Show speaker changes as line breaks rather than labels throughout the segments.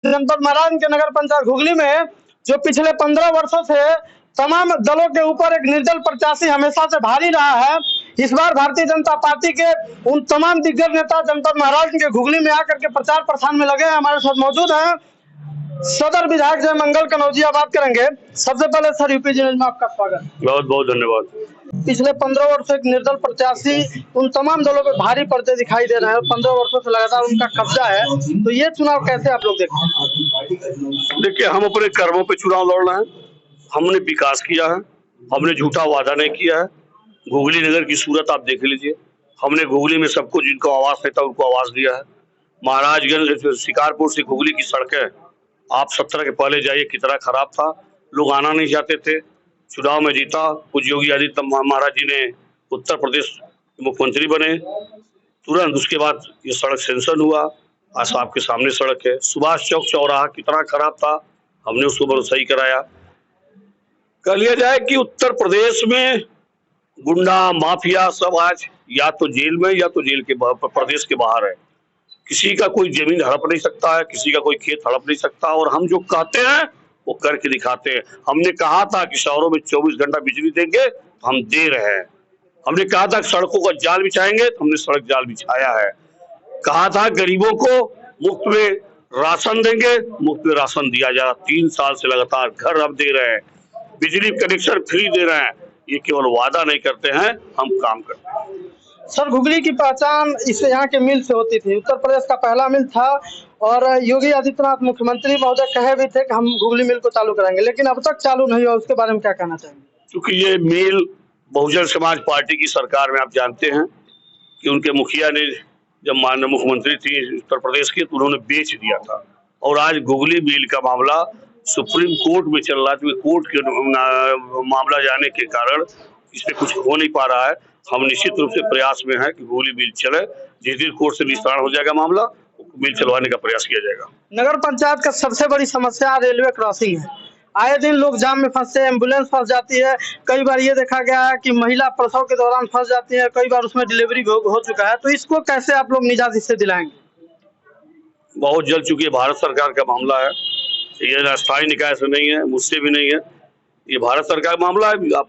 जनपद महाराज के नगर पंचायत घुगली में जो पिछले 15 वर्षों से तमाम दलों के ऊपर एक निर्दल प्रत्याशी हमेशा से भारी रहा है। इस बार भारतीय जनता पार्टी के उन तमाम दिग्गज नेता जनपद महाराज के घुगली में आकर के प्रचार प्रसार में लगे हैं। हमारे साथ मौजूद हैं सदर विधायक जय मंगल कनौजिया। बात करेंगे। सबसे पहले सर यूपी न्यूज में आपका स्वागत।
बहुत बहुत धन्यवाद।
पिछले 15 वर्षों एक निर्दल प्रत्याशी उन तमाम दलों पे भारी पड़ते दिखाई दे रहे हैं। 15 वर्षों से लगातार उनका कब्जा है, तो ये चुनाव कैसे आप लोग देखते हैं?
देखिए, हम अपने कर्मों पे चुनाव लड़ रहे हैं। हमने विकास किया है, हमने झूठा वादा नहीं किया है। घुगली नगर की सूरत आप देख लीजिए। हमने घुगली में सबको जिनको आवाज नहीं था उनको आवाज दिया है। महाराजगंज शिकारपुर से घुगली की सड़कें आप 17 के पहले जाइए, कितना खराब था। लोग आना नहीं चाहते थे। चुनाव में जीता पूज्य योगी आदित्यनाथ महाराज जी ने उत्तर प्रदेश मुख्यमंत्री बने। तुरंत उसके बाद ये सड़क सेंशन हुआ। आज आपके सामने सड़क है। सुभाष चौक चौराहा कितना खराब था, हमने उसको सही कराया। कह लिया जाए कि उत्तर प्रदेश में गुंडा माफिया सब आज या तो जेल में या तो जेल के प्रदेश के बाहर है। किसी का कोई जमीन हड़प नहीं सकता है, किसी का कोई खेत हड़प नहीं सकता। और हम जो कहते हैं वो करके दिखाते हैं। हमने कहा था कि शहरों में 24 घंटा बिजली देंगे, तो हम दे रहे हैं। हमने कहा था सड़कों का जाल बिछाएंगे, तो हमने सड़क जाल बिछाया है। कहा था गरीबों को मुफ्त में राशन देंगे, मुफ्त में राशन दिया जा रहा। 3 साल से लगातार घर अब दे रहे हैं, बिजली कनेक्शन फ्री दे रहे हैं। ये केवल वादा नहीं करते हैं, हम काम करते हैं।
सर, घुगली की पहचान इस यहाँ के मिल से होती थी। उत्तर प्रदेश का पहला मिल था और योगी आदित्यनाथ मुख्यमंत्री महोदय कहे भी थे कि हम घुगली मिल को चालू करेंगे, लेकिन अब तक चालू नहीं हुआ। उसके बारे में क्या कहना चाहेंगे?
क्योंकि ये मिल बहुजन समाज पार्टी की सरकार में आप जानते हैं कि उनके मुखिया ने जब माननीय मुख्यमंत्री थी उत्तर प्रदेश की, तो उन्होंने बेच दिया था। और आज घुगली मिल का मामला सुप्रीम कोर्ट में चल रहा है, क्योंकि कोर्ट के मामला जाने के कारण इसमें कुछ हो नहीं पा रहा है। हम निश्चित रूप से प्रयास में है कि घुगली मिल चले। जिस दिन कोर्ट से निस्तारण हो जाएगा मामला, मिल चलवाने का प्रयास किया जाएगा।
नगर पंचायत का सबसे बड़ी समस्या रेलवे क्रॉसिंग है। आए दिन लोग जाम में फंसते हैं, एम्बुलेंस फंस जाती है। कई बार ये देखा गया है कि महिला प्रसव के दौरान फंस जाती है, कई बार उसमें डिलीवरी हो चुका है। तो इसको कैसे आप लोग निजात इससे दिलाएंगे?
बहुत जल्द, चूंकि भारत सरकार का मामला है, ये स्थायी निकाय से नहीं है, मुझसे भी नहीं है, ये भारत सरकार का मामला है। आप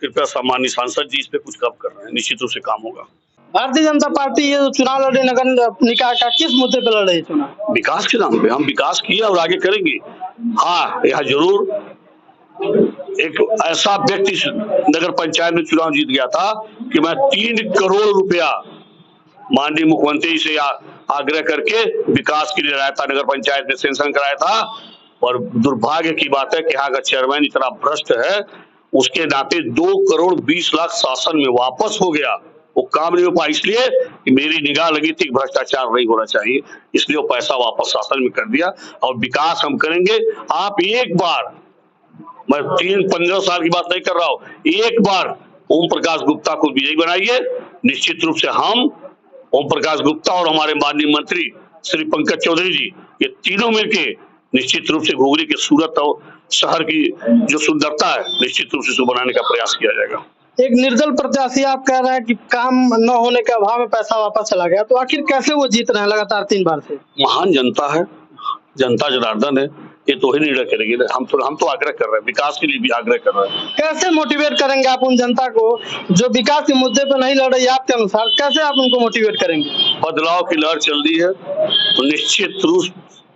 कृपया सम्मानित सांसद जी इस पे कुछ काम कर रहे हैं, निश्चित रूप से काम होगा।
भारतीय जनता पार्टी ये चुनाव लड़ रही नगर निकाय का, किस मुद्दे पे लड़ रही है चुनाव?
विकास के नाम पे। हम विकास किए और आगे करेंगे। हाँ, यहाँ जरूर एक ऐसा व्यक्ति नगर पंचायत में चुनाव जीत गया था कि मैं 3 करोड़ रुपया माननीय मुख्यमंत्री से आग्रह करके विकास के लिए लाया था, नगर पंचायत में सेंशन कराया था। और दुर्भाग्य की बात है कि यहाँ का चेयरमैन इतना भ्रष्ट है, उसके नाते 2 करोड़ 20 लाख शासन में वापस हो गया। वो काम नहीं हो पाया, इसलिए कि मेरी निगाह लगी थी कि भ्रष्टाचार नहीं होना चाहिए, इसलिए वो पैसा वापस शासन में कर दिया। और विकास हम करेंगे। आप एक बार, मैं 3-15 साल की बात नहीं कर रहा हूँ, एक बार ओम प्रकाश गुप्ता को विजयी बनाइए। निश्चित रूप से हम, ओम प्रकाश गुप्ता और हमारे माननीय मंत्री श्री पंकज चौधरी जी, ये तीनों मिलके निश्चित रूप से घुगली के सूरत और शहर की जो सुंदरता है, निश्चित रूप से बनाने का प्रयास किया जाएगा।
एक निर्दल प्रत्याशी आप कह रहे हैं कि काम न होने के अभाव में पैसा वापस चला गया, तो आखिर कैसे वो जीत रहे हैं लगातार 3 बार से?
महान जनता है, जनता जनार्दन है, ये तो ही निर्णय करेगी। हम तो आग्रह कर रहे हैं, विकास के लिए भी आग्रह कर रहे हैं।
कैसे मोटिवेट करेंगे आप उन जनता को जो विकास के मुद्दे पर नहीं लड़ रही? आपके अनुसार कैसे आप उनको मोटिवेट करेंगे?
बदलाव की लहर चल रही है, तो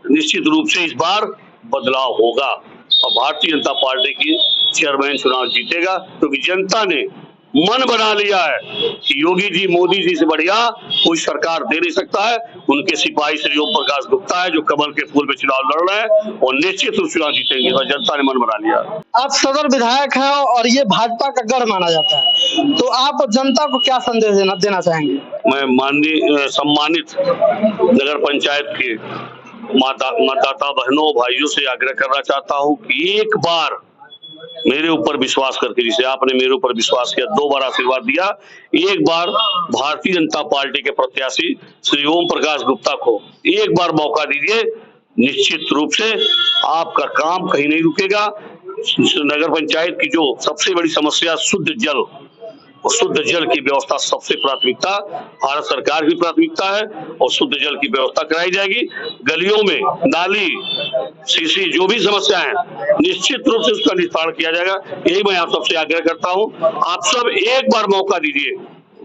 निश्चित रूप से इस बार बदलाव होगा और भारतीय जनता पार्टी की चेयरमैन चुनाव जीतेगा, क्योंकि जनता ने मन बना लिया है कि योगी जी, मोदी जी से बढ़िया कोई सरकार दे नहीं सकता है। उनके सिपाही श्री ओम प्रकाश गुप्ता है जो कमल के फूल पे चुनाव लड़ रहे हैं और निश्चित रूप से चुनाव जीतेंगे और जनता ने मन बना लिया।
आप सदर विधायक हैं और ये भाजपा का गढ़ माना जाता है, तो आप जनता को क्या संदेश देना चाहेंगे?
मैं माननीय सम्मानित नगर पंचायत के मतदाता बहनों भाइयों से आग्रह करना चाहता हूँ कि एक बार मेरे ऊपर विश्वास करके, जिसे आपने मेरे ऊपर विश्वास किया, 2 बार आशीर्वाद दिया, एक बार भारतीय जनता पार्टी के प्रत्याशी श्री ओम प्रकाश गुप्ता को एक बार मौका दीजिए। निश्चित रूप से आपका काम कहीं नहीं रुकेगा। नगर पंचायत की जो सबसे बड़ी समस्या शुद्ध जल, और शुद्ध जल की व्यवस्था सबसे प्राथमिकता, भारत सरकार की प्राथमिकता है और शुद्ध जल की व्यवस्था कराई जाएगी। गलियों में नाली, सीसी जो भी समस्या है निश्चित रूप से उसका निस्तारण किया जाएगा। यही मैं आप सबसे आग्रह करता हूं। आप सब एक बार मौका दीजिए।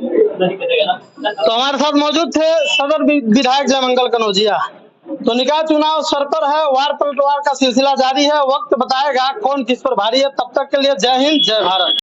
तो हमारे साथ मौजूद थे सदर विधायक जयमंगल कनौजिया। तो निकाय चुनाव सर पर है, वार पलटवार का सिलसिला जारी है। वक्त बताएगा कौन किस पर भारी है। तब तक के लिए जय हिंद, जय भारत।